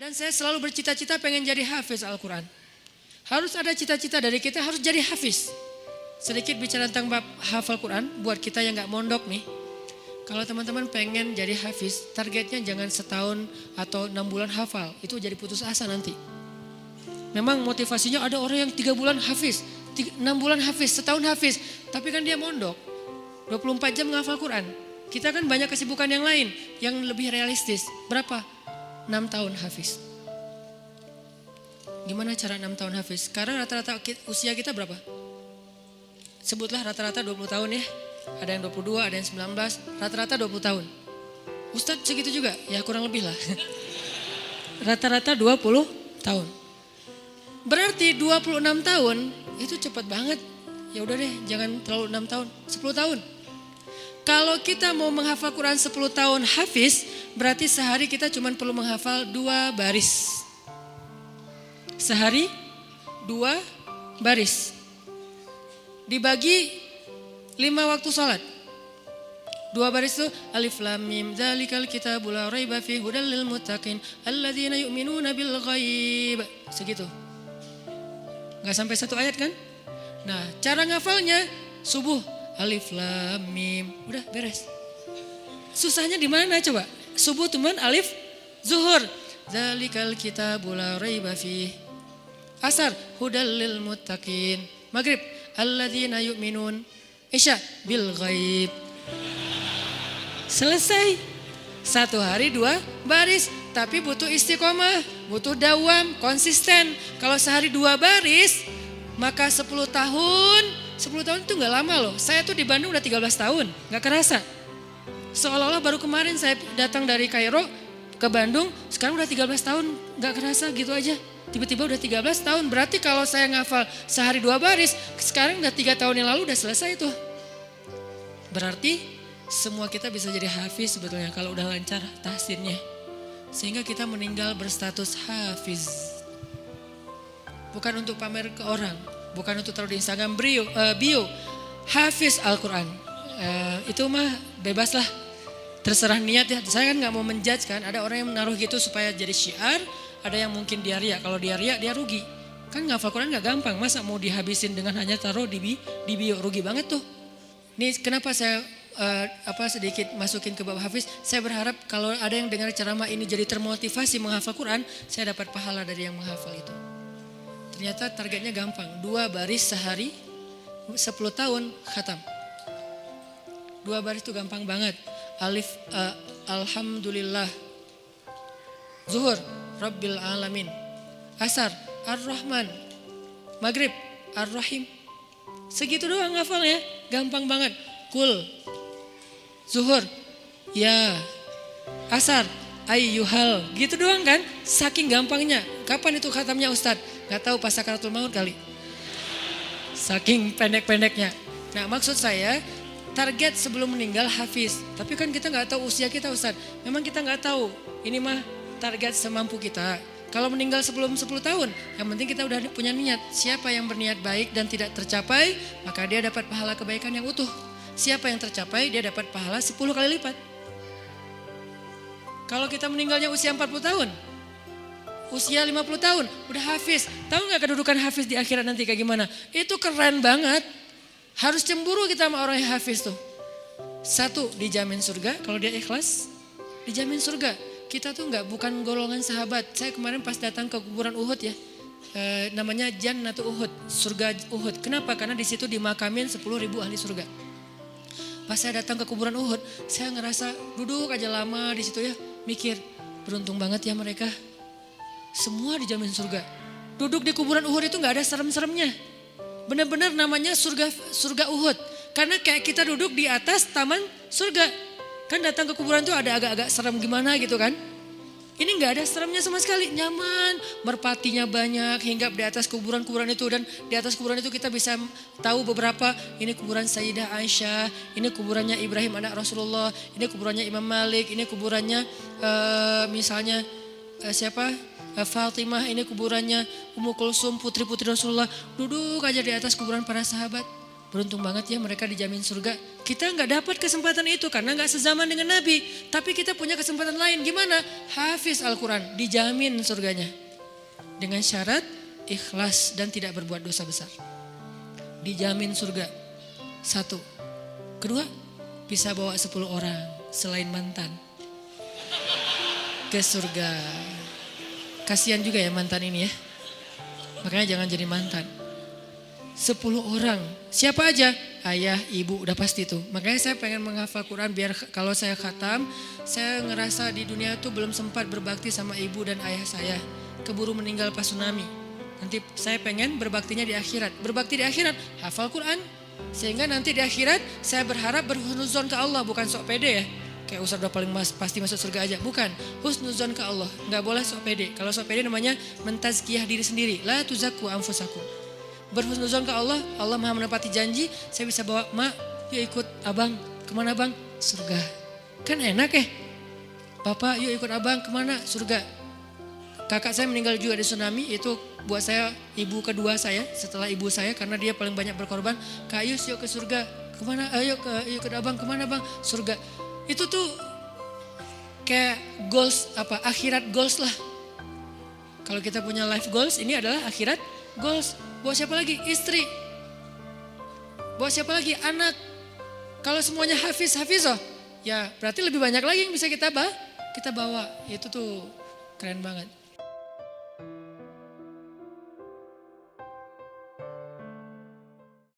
Dan saya selalu bercita-cita pengen jadi hafiz Al-Quran. Harus ada cita-cita dari kita harus jadi hafiz. Sedikit bicara tentang bab hafal Quran buat kita yang gak mondok nih. Kalau teman-teman pengen jadi hafiz, targetnya jangan setahun atau 6 bulan hafal. Itu jadi putus asa nanti. Memang motivasinya ada orang yang 3 bulan hafiz, 6 bulan hafiz, setahun hafiz. Tapi kan dia mondok, 24 jam menghafal Quran. Kita kan banyak kesibukan yang lain, yang lebih realistis. Berapa? 6 tahun hafiz. Gimana cara 6 tahun hafiz? Sekarang rata-rata usia kita berapa? Sebutlah rata-rata 20 tahun ya. Ada yang 22, ada yang 19, rata-rata 20 tahun. Ustadz segitu juga? Ya kurang lebih lah. Rata-rata 20 tahun. Berarti 26 tahun itu cepat banget. Ya udah deh, jangan terlalu 6 tahun, 10 tahun. Kalau kita mau menghafal Quran 10 tahun hafiz, berarti sehari kita cuma perlu menghafal 2 baris. Sehari 2 baris. Dibagi 5 waktu sholat. 2 baris itu alif lam mim dzalikal kitabul la raiba fihi hudal lil muttaqin alladzina yu'minuna bil ghaib. Segitu. Enggak sampai 1 ayat kan? Nah, cara ngafalnya subuh alif lam mim, udah beres. Susahnya di mana coba? Subuh teman alif, zuhur dzalikal kitabul la raiba fihi. Asar hudal lil muttaqin. Maghrib alladzina yu'minun. Isya bil ghaib. Selesai. 1 hari 2 baris. Tapi butuh istiqomah, butuh dawam, konsisten. Kalau sehari 2 baris, maka 10 tahun. 10 tahun itu gak lama loh. Saya tuh di Bandung udah 13 tahun, gak kerasa. Seolah-olah baru kemarin saya datang dari Kairo ke Bandung, sekarang udah 13 tahun, gak kerasa gitu aja. Tiba-tiba udah 13 tahun, berarti kalau saya ngafal sehari 2 baris, sekarang udah 3 tahun yang lalu udah selesai tuh. Berarti semua kita bisa jadi hafiz sebetulnya kalau udah lancar tahsinnya. Sehingga kita meninggal berstatus hafiz. Bukan untuk pamer ke orang, bukan untuk taruh di Instagram bio, hafiz Al-Quran. Itu mah bebas lah, terserah niat ya. Saya kan gak mau menjudge kan, ada orang yang menaruh gitu supaya jadi syiar. Ada yang mungkin dia riak, kalau dia riak dia rugi. Kan ngafal Quran gak gampang, masa mau dihabisin dengan hanya taruh di bio, rugi banget tuh. Ini kenapa saya sedikit masukin ke bab hafiz. Saya berharap kalau ada yang dengar ceramah ini jadi termotivasi menghafal Quran, saya dapat pahala dari yang menghafal itu. Ternyata targetnya gampang, 2 baris sehari, 10 tahun khatam. 2 baris itu gampang banget. Alif, alhamdulillah. Zuhur, Rabbil alamin. Asar, Ar-Rahman. Maghrib, Ar-Rahim. Segitu doang ngafalnya, gampang banget. Kul, Zuhur, ya. Asar, ayyuhal. Gitu doang kan, saking gampangnya. Kapan itu khatamnya Ustadz? Gak tahu pas sakaratul maut kali. Saking pendek-pendeknya. Nah maksud saya, target sebelum meninggal hafiz. Tapi kan kita gak tahu usia kita Ustadz. Memang kita gak tahu, ini mah target semampu kita. Kalau meninggal sebelum 10 tahun, yang penting kita udah punya niat. Siapa yang berniat baik dan tidak tercapai, maka dia dapat pahala kebaikan yang utuh. Siapa yang tercapai, dia dapat pahala 10 kali lipat. Kalau kita meninggalnya usia 40 tahun, usia 50 tahun, udah hafiz. Tahu gak kedudukan hafiz di akhirat nanti kayak gimana? Itu keren banget. Harus cemburu kita sama orang yang hafiz tuh. 1, dijamin surga, kalau dia ikhlas, dijamin surga. Kita tuh bukan golongan sahabat. Saya kemarin pas datang ke kuburan Uhud ya, namanya Jannatul Uhud, surga Uhud. Kenapa? Karena di situ dimakamin 10.000 ahli surga. Pas saya datang ke kuburan Uhud, saya ngerasa duduk aja lama di situ ya, mikir beruntung banget ya mereka. Semua dijamin surga. Duduk di kuburan Uhud itu nggak ada serem-seremnya. Benar-benar namanya surga Uhud. Karena kayak kita duduk di atas taman surga. Kan datang ke kuburan tuh ada agak-agak serem gimana gitu kan. Ini gak ada seremnya sama sekali, nyaman. Merpatinya banyak hingga di atas kuburan-kuburan itu. Dan di atas kuburan itu kita bisa tahu beberapa. Ini kuburan Sayyidah Aisyah, ini kuburannya Ibrahim anak Rasulullah, ini kuburannya Imam Malik, ini kuburannya misalnya Fatimah, ini kuburannya Ummu Kulsum, putri-putri Rasulullah. Duduk aja di atas kuburan para sahabat. Beruntung banget ya mereka dijamin surga. Kita nggak dapat kesempatan itu karena nggak sezaman dengan Nabi. Tapi kita punya kesempatan lain. Gimana? Hafiz Al-Quran, dijamin surganya. Dengan syarat ikhlas dan tidak berbuat dosa besar. Dijamin surga. 1. Kedua, bisa bawa 10 orang selain mantan ke surga. Kasihan juga ya mantan ini ya. Makanya jangan jadi mantan. 10 orang. Siapa aja? Ayah, ibu, udah pasti tuh. Makanya saya pengen menghafal Quran biar kalau saya khatam, saya ngerasa di dunia tuh belum sempat berbakti sama ibu dan ayah saya. Keburu meninggal pas tsunami. Nanti saya pengen berbaktinya di akhirat. Berbakti di akhirat, hafal Quran. Sehingga nanti di akhirat saya berharap berhusnuzon ke Allah, bukan sok pede ya. Kayak Ustaz udah paling pasti masuk surga aja. Bukan, husnuzon ke Allah. Nggak boleh sok pede. Kalau sok pede namanya mentazkiyah diri sendiri. La tuzakku anfusakum. Berhusnuzon ke Allah, Allah maha menepati janji, saya bisa bawa mak, yuk ikut abang, kemana bang? Surga. Kan enak ya, bapak yuk ikut abang kemana? Surga. Kakak saya meninggal juga di tsunami, itu buat saya ibu kedua saya setelah ibu saya karena dia paling banyak berkorban. Kak Yus yuk ke surga, kemana? Ayo ikut abang, kemana bang? Surga. Itu tuh kayak goals akhirat goals lah. Kalau kita punya life goals, ini adalah akhirat goals. Buat siapa lagi? Istri. Buat siapa lagi? Anak. Kalau semuanya hafizoh, ya berarti lebih banyak lagi yang bisa kita bawa. Itu tuh keren banget.